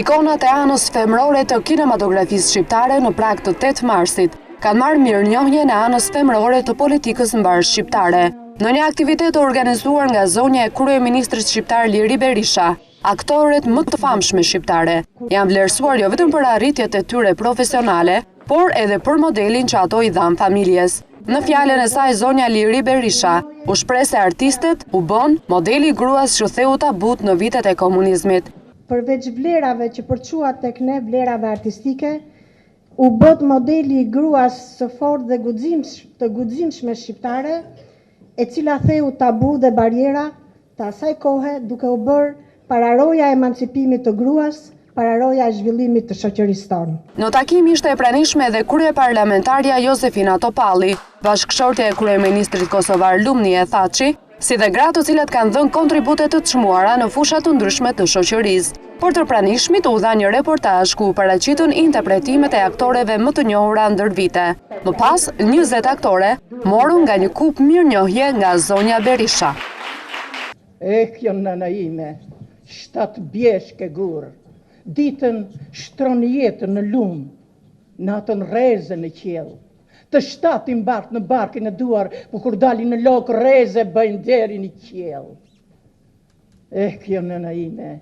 Ikonat e anës femrore të kinematografisë shqiptare në prag të 8 marsit kanë marrë mirënjohjen e anës femrore të politikës mbar shqiptare. Në një aktivitet organizuar nga zonja e kryeministrit shqiptar Liri Berisha, aktoret më të famshme shqiptare janë vlerësuar jo vetëm për arritjet e tyre profesionale, por edhe për modelin që ato i dhanë familjes. Në fjalën e saj, zonja Liri Berisha u shpreh se artistet u bën modeli i gruas që theu tabut në vitet e komunizmit. Përveç vlerave që përquat tek ne, vlerave artistike, u bët modeli i gruas së fortë dhe të guximshme shqiptare, e cila theu tabu dhe barjera të asaj kohe, duke u bërë pararoja e emancipimit të gruas, pararoja e zhvillimit të shoqërisë tonë. Në takim ishte e pranishme edhe kryeparlamentarja Josefina Topalli, bashkëshortja e kryeministrit kosovar Lumnie Thaçi, si dhe gratë të cilat kanë dhënë kontribute të çmuara në fusha të ndryshme të shoqërisë. Por të pranishmit u dha një reportazh ku paraqitën interpretimet e aktoreve më të njohura ndër vite. Më pas, 20 aktore morën nga një kup mirënjohje nga zonja Berisha. Kjo nëna ime, 7 bjeshke gur, ditën shtron jetën në lumë, natën reze në qiell. Të 7 i mbartë në barkin e duar, po kur dalin në lokë reze bëjnë deri në qiell. Kjo nëna ime,